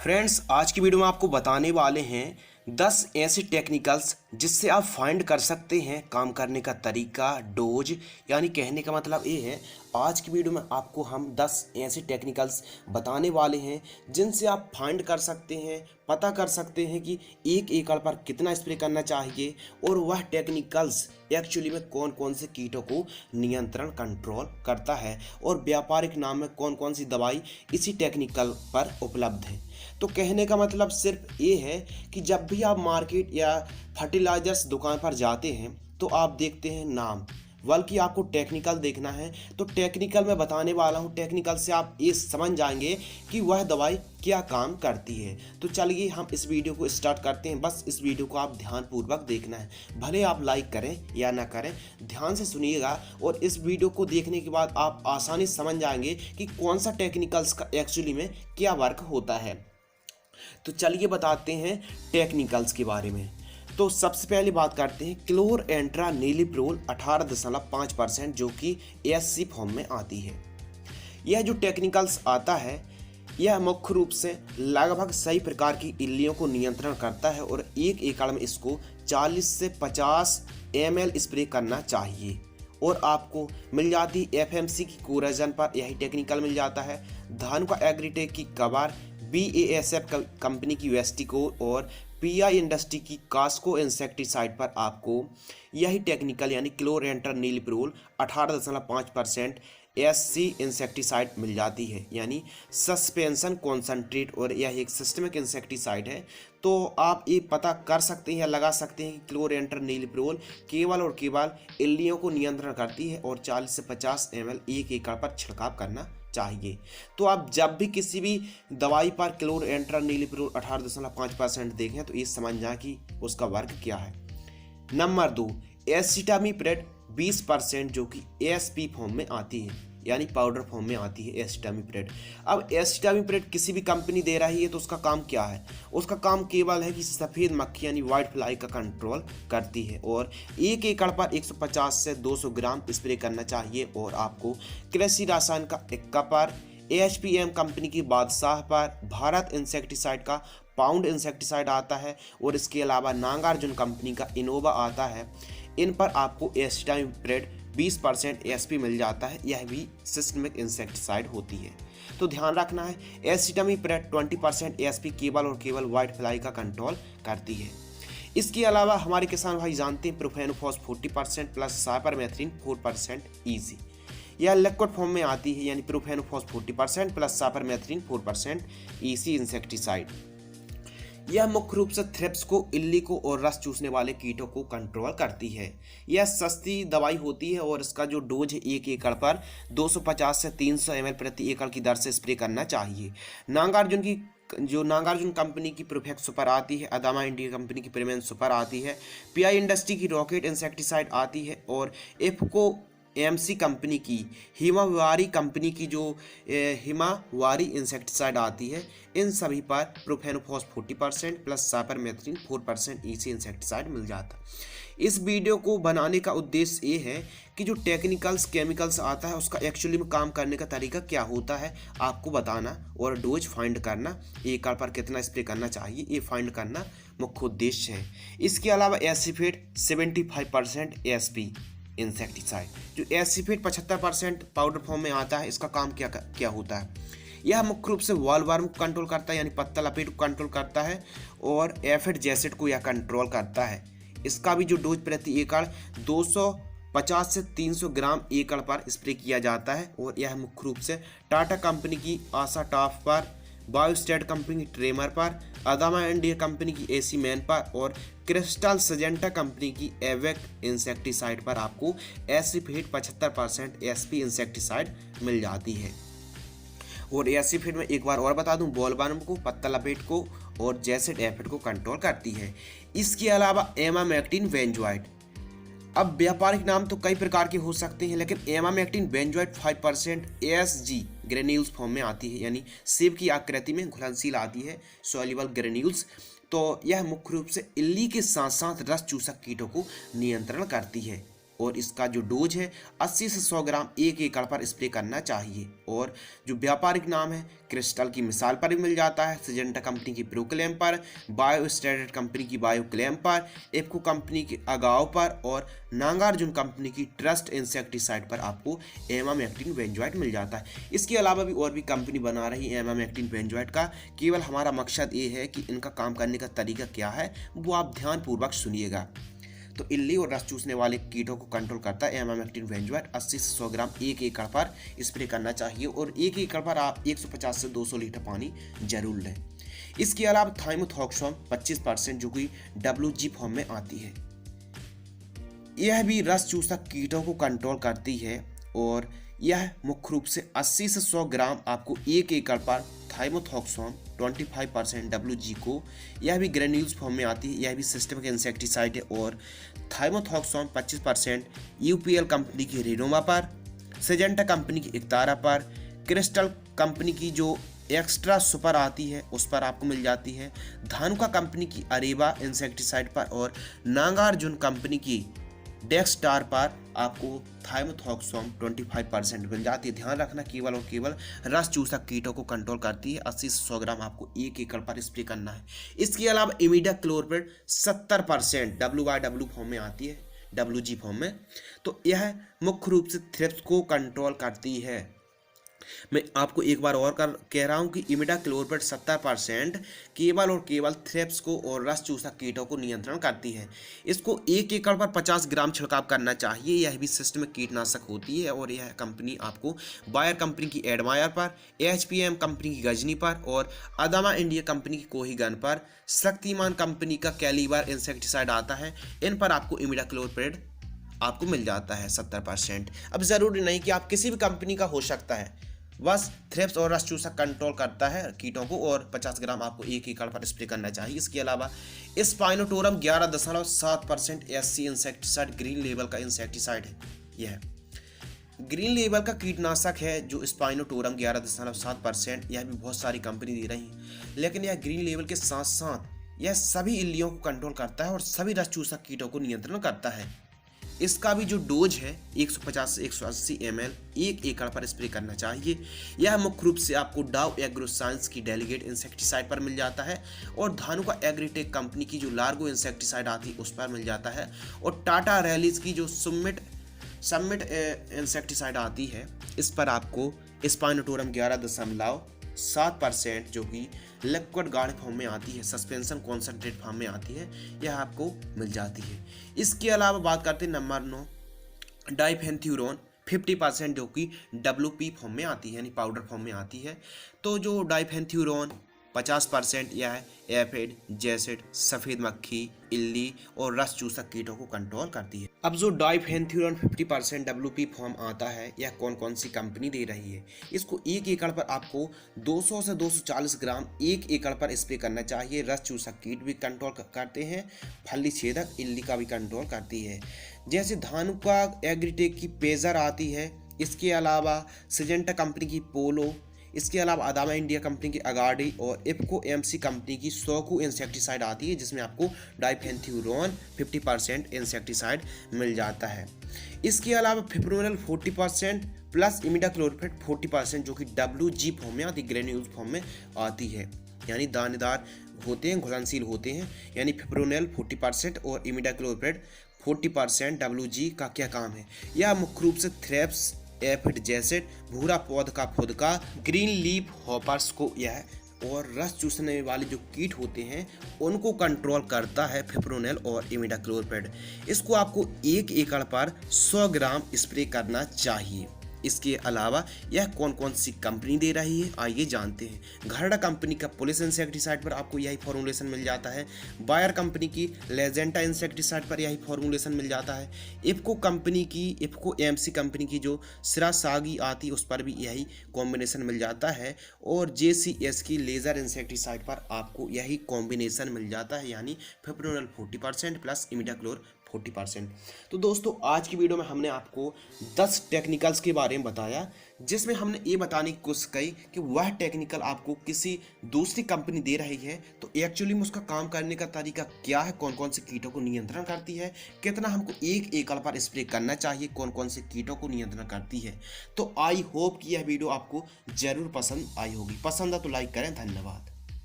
Friends, आज की video में आपको बताने वाले हैं 10 ऐसे टेक्निकल्स जिससे आप फाइंड कर सकते हैं काम करने का तरीका, डोज। यानी कहने का मतलब ये है, आज की वीडियो में आपको हम 10 ऐसे टेक्निकल्स बताने वाले हैं जिनसे आप फाइंड कर सकते हैं, पता कर सकते हैं कि एक एकड़ पर कितना स्प्रे करना चाहिए और वह टेक्निकल्स एक्चुअली में कौन कौन से कीटों को नियंत्रण कंट्रोल करता है और व्यापारिक नाम में कौन कौन सी दवाई इसी टेक्निकल पर उपलब्ध है। तो कहने का मतलब सिर्फ ये है कि जब भी आप मार्केट या फर्टिलाइजर्स दुकान पर जाते हैं तो आप देखते हैं नाम, बल्कि आपको टेक्निकल देखना है। तो टेक्निकल मैं बताने वाला हूँ, टेक्निकल से आप ये समझ जाएंगे कि वह दवाई क्या काम करती है। तो चलिए हम इस वीडियो को स्टार्ट करते हैं। बस इस वीडियो को आप ध्यानपूर्वक देखना है, भले आप लाइक करें या ना करें, ध्यान से सुनिएगा। और इस वीडियो को देखने के बाद आप आसानी से समझ जाएंगे कि कौन सा टेक्निकल्स का एक्चुअली में क्या वर्क होता है। तो चलिए बताते हैं टेक्निकल्स के बारे में। तो सबसे पहले बात करते हैं क्लोरएंट्रानिलिप्रोल 18.5%, जो कि एससी फॉर्म में आती है। यह जो टेक्निकल्स आता है यह मुख्य रूप से लगभग सही प्रकार की इल्लियों को नियंत्रण करता है और एक एकड़ में इसको 40 से 50 ml स्प्रे करना चाहिए। और आपको मिल जाती एफएमसी की कोराजन पर यही टेक्निकल मिल जाता है। धान का एग्रीटेक की कबार, BASF कंपनी की वेस्टिकोर और PI इंडस्ट्री की कास्को इंसेक्टिसाइड पर आपको यही टेक्निकल यानी क्लोरएंट्रानिलिप्रोल 18.5% SC इंसेक्टिसाइड मिल जाती है, यानी सस्पेंशन कॉन्सनट्रेट। और यह एक सिस्टमिक इंसेक्टिसाइड है। तो आप ये पता कर सकते हैं या लगा सकते हैं कि क्लोरएंट्रानिलिप्रोल केवल और केवल इल्लियों को नियंत्रण करती है और 40 से 50 ml एक एकड़ पर छिड़काव करना चाहिए। तो आप जब भी किसी भी दवाई पर क्लोरएंट्रानिलिप्रोल 18.5% देखें तो ये समझ जाए कि उसका वर्क क्या है। नंबर 2, एसिटामिप्रेड 20%, जो कि ASP फॉर्म में आती है, यानी पाउडर फॉर्म में आती है एसिटामिप्रेड। अब एसिटामिप्रेड किसी भी कंपनी दे रही है तो उसका काम क्या है? उसका काम केवल है कि सफ़ेद मक्खी यानी वाइट फ्लाई का कंट्रोल करती है और एक एकड़ पर 150 से 200 ग्राम स्प्रे करना चाहिए। और आपको कृषि रसायन का इक्का पर, AHPM कंपनी की बादशाह पर, भारत इंसेक्टिसाइड का पाउंड इंसेक्टिसाइड आता है और इसके अलावा नागार्जुन कंपनी का इनोवा आता है। इन पर आपको एसिटामिप्रेड 20% ASP मिल जाता है। यह भी सिस्टमिक इंसेक्टिसाइड होती है। तो ध्यान रखना है, एसिटामिप्रेड 20% ASP केवल और केवल वाइट फ्लाई का कंट्रोल करती है। इसके अलावा हमारे किसान भाई जानते हैं प्रोफेनोफॉस 40% प्लस साइपरमेथ्रिन 4% EC। यह लिक्विड फॉर्म में आती है, यानी profenofos 40% plus cypermethrin 4% EC insecticide. यह मुख्य रूप से थ्रिप्स को, इल्ली को और रस चूसने वाले कीटों को कंट्रोल करती है। यह सस्ती दवाई होती है और इसका जो डोज है एक एकड़ पर 250 से 300 ml प्रति एकड़ की दर से स्प्रे करना चाहिए। नागार्जुन कंपनी की प्रोफेक्ट सुपर आती है, अदामा इंडिया कंपनी की प्रीमियम सुपर आती है, PI इंडस्ट्री की रॉकेट इंसेक्टिसाइड आती है और इफको MC कंपनी की हिमावारी कंपनी की जो हिमावारी इंसेक्टिसाइड आती है। इन सभी पर profenofos 40% plus cypermethrin 4% EC insecticide मिल जाता है। इस वीडियो को बनाने का उद्देश्य ये है कि जो टेक्निकल्स केमिकल्स आता है उसका एक्चुअली में काम करने का तरीका क्या होता है आपको बताना और डोज फाइंड करना, एकड़ पर कितना स्प्रे करना चाहिए ये फाइंड करना मुख्य उद्देश्य है। इसके अलावा एसिफेट 75% ASP इंसेक्टिसाइड, जो एसिफेट 75% पाउडर फॉर्म में आता है, इसका काम क्या होता है? यह मुख्य रूप से वॉलवर्म को कंट्रोल करता है, यानी पत्ता लपेट को कंट्रोल करता है और एफिड जैसिड को यह कंट्रोल करता है। इसका भी जो डोज प्रति एकड़ 250 से 300 ग्राम एकड़ पर स्प्रे किया जाता है और यह मुख्य रूप से टाटा कंपनी की आशा टॉप पर, बायोस्टेट कंपनी की ट्रेमर पर, अदामा इंडिया कंपनी की AC मैन पर और क्रिस्टल सजेंटा कंपनी की एवेक इंसेक्टिसाइड पर आपको एसिफेट 75% ASP इंसेक्टिसाइड मिल जाती है। और एसिफेट में एक बार और बता दूं, बॉलवर्म को, पत्ता लपेट को और जैसिड एफिड को कंट्रोल करती है। इसके अलावा एमामेक्टिन बेंजोएट। अब व्यापारिक नाम तो कई प्रकार के हो सकते हैं, लेकिन emamectin benzoate 5% ASG granules form में आती है, यानी सेब की आकृति में घुलनशील आती है, सॉल्युबल ग्रेन्यूल्स। तो यह मुख्य रूप से इल्ली के साथ साथ रस चूसक कीटों को नियंत्रण करती है और इसका जो डोज है 80 से 100 ग्राम 1 एकड़ पर स्प्रे करना चाहिए। और जो व्यापारिक नाम है क्रिस्टल की मिसाल पर भी मिल जाता है, सिजेंटा कंपनी की प्रोक्लेम पर, बायोस्टैटेड कंपनी की बायोक्लेम पर, इफ्को कंपनी की अगाव पर और नागार्जुन कंपनी की ट्रस्ट इंसेक्टिसाइड पर आपको एमामेक्टिन बेंजोएट मिल जाता है। इसके अलावा भी और भी कंपनी बना रही है एमामेक्टिन बेंजोएट का। केवल हमारा मकसद ये है कि इनका काम करने का तरीका क्या है वो आप ध्यानपूर्वक सुनिएगा। तो इल्ली और रस चूसने वाले कीटों को कंट्रोल करता है एमामेक्टिन बेंजोएट। 80 से 100 ग्राम 1 एकड़ पर स्प्रे करना चाहिए और 1 एकड़ पर आप 150 से 200 लीटर पानी जरूर लें। इसके अलावा थाइमोथॉक्सोम 25% जो कि WG फॉर्म में आती है, यह भी रस चूसक कीटों को कंट्रोल करती है और यह मुख्य रूप से 80 से 100 ग्राम आपको 1 एकड़ पर थाइमोथॉक्सोम 25% WG को, यह भी ग्रेन्यूल्स फॉर्म में आती है, यह भी सिस्टमिक इंसेक्टिसाइड है। और थाइमोथॉक्सोम 25% UPL कंपनी की रिनोमा पर, सिजेंटा कंपनी की इक्तारा पर, क्रिस्टल कंपनी की जो एक्स्ट्रा सुपर आती है उस पर आपको मिल जाती है, धानुका कंपनी की अरेबा इंसेक्टिसाइड पर और नागार्जुन कंपनी की डेक्सटार पर आपको थाइमोथॉक्सोम 25% मिल जाती है। ध्यान रखना केवल और केवल रस चूसक कीटों को कंट्रोल करती है। 80 से 100 ग्राम आपको 1 एकड़ पर स्प्रे करना है। इसके अलावा इमिडाक्लोप्रिड 70% WY फॉर्म में आती है, WG फॉर्म में, तो यह मुख्य रूप से थ्रिप्स को कंट्रोल करती है। मैं आपको एक बार और कह रहा हूं कि इमिडाक्लोप्रिड 70% केवल और केवल थ्रिप्स को और रस चूसक कीटों को नियंत्रण करती है। इसको 1 एकड़ पर 50 ग्राम छिड़काव करना चाहिए। यह भी सिस्टमिक कीटनाशक होती है और यह कंपनी आपको बायर कंपनी की एडमायर पर, HPM कंपनी की गजनी पर और अदामा इंडिया कंपनी की कोहीगन पर, शक्तिमान कंपनी का कैलिबर इंसेक्टिसाइड आता है, इन पर आपको इमिडाक्लोप्रिड आपको मिल जाता है 70%। अब ज़रूरी नहीं कि आप किसी भी कंपनी का हो सकता है, बस थ्रिप्स और रस चूसक कंट्रोल करता है कीटों को और 50 ग्राम आपको 1 एकड़ पर स्प्रे करना चाहिए। इसके अलावा स्पाइनोटोरम 11.7% SC इंसेक्टिसाइड ग्रीन लेवल का इंसेक्टिसाइड है। यह ग्रीन लेवल का कीटनाशक है जो स्पाइनोटोरम 11.7%, यह भी बहुत सारी कंपनी दे रही है, लेकिन यह ग्रीन लेवल के साथ साथ यह सभी इल्लियों को कंट्रोल करता है और सभी रस चूसक कीटों को नियंत्रण करता है। इसका भी जो डोज है 150 से 180 ml 1 एकड़ पर स्प्रे करना चाहिए। यह मुख्य रूप से आपको डाव एग्रो साइंस की डेलीगेट इंसेक्टिसाइड पर मिल जाता है और धानुका एग्रीटेक कंपनी की जो लार्गो इंसेक्टिसाइड आती है उस पर मिल जाता है और टाटा रैलीज की जो समिट इंसेक्टिसाइड आती है इस पर आपको स्पाइनोटोरम 11.7% जो कि लिक्विड गाढ़े फॉर्म में आती है, सस्पेंशन कॉन्सेंट्रेट फॉर्म में आती है, यह आपको मिल जाती है। इसके अलावा बात करते हैं नंबर 9 डाइफेंथ्यूरोन 50% जो कि WP फॉर्म में आती है, यानी पाउडर फॉर्म में आती है। तो जो डाइफेंथ्यूरोन 50% यह एफिड, जैसिड, सफ़ेद मक्खी, इल्ली और रस चूसक कीटों को कंट्रोल करती है। अब जो डाइफेंथ्यूरोन 50% WP फॉर्म आता है, यह कौन कौन सी कंपनी दे रही है? इसको 1 एकड़ पर आपको 200 से 240 ग्राम 1 एकड़ पर स्प्रे करना चाहिए। रस चूसक कीट भी कंट्रोल करते हैं, फली छेदक इल्ली का भी कंट्रोल करती है। जैसे धानुका एग्रीटेक की पेजर आती है, इसके अलावा सिजेंटा कंपनी की पोलो, इसके अलावा अदामा इंडिया कंपनी की अगाडी और इफ्को MC कंपनी की सोकू इंसेक्टिसाइड आती है, जिसमें आपको डाइफेंथ्यूरोन 50% इंसेक्टिसाइड मिल जाता है। इसके अलावा फिप्रोनिल 40% प्लस इमिडाक्लोप्रिड 40% जो कि WG फॉर्म में आती है, ग्रेन्यूल्स फॉर्म में आती है, यानी दानेदार होते हैं, घुलनशील होते हैं। यानी फिप्रोनिल 40% और इमिडाक्लोप्रिड 40% WG का क्या काम है? यह मुख्य रूप से थ्रिप्स, एफिड, जैसिड, भूरा पौध का फुदका, ग्रीन लीफ हॉपर्स को यह और रस चूसने वाले जो कीट होते हैं उनको कंट्रोल करता है फिप्रोनिल और इमिडाक्लोप्रिड। इसको आपको 1 एकड़ पर 100 ग्राम स्प्रे करना चाहिए। इसके अलावा यह कौन कौन सी कंपनी दे रही है आइए जानते हैं। घरडा कंपनी का पुलिस इंसेक्टिसाइड पर आपको यही फॉर्मूलेशन मिल जाता है। बायर कंपनी की लेजेंटा इंसेक्टिसाइड पर यही फॉर्मूलेशन मिल जाता है। इफ्को MC कंपनी की जो सिरासागी आती है उस पर भी यही कॉम्बिनेशन मिल जाता है और JCS की लेज़र इंसेक्टिसाइड पर आपको यही कॉम्बिनेशन मिल जाता है, यानी फिप्रोनिल 40% प्लस इमिडाक्लोर 40%। तो दोस्तों आज की वीडियो में हमने आपको 10 टेक्निकल्स के बारे में बताया, जिसमें हमने ये बताने की कोशिश की कि वह टेक्निकल आपको किसी दूसरी कंपनी दे रही है तो एक्चुअली में उसका काम करने का तरीका क्या है, कौन कौन से कीटों को नियंत्रण करती है, कितना हमको एक एकड़ पर स्प्रे करना चाहिए, कौन कौन से कीटों को नियंत्रण करती है। तो आई होप कि यह वीडियो आपको जरूर पसंद आई होगी। पसंद है तो लाइक करें। धन्यवाद।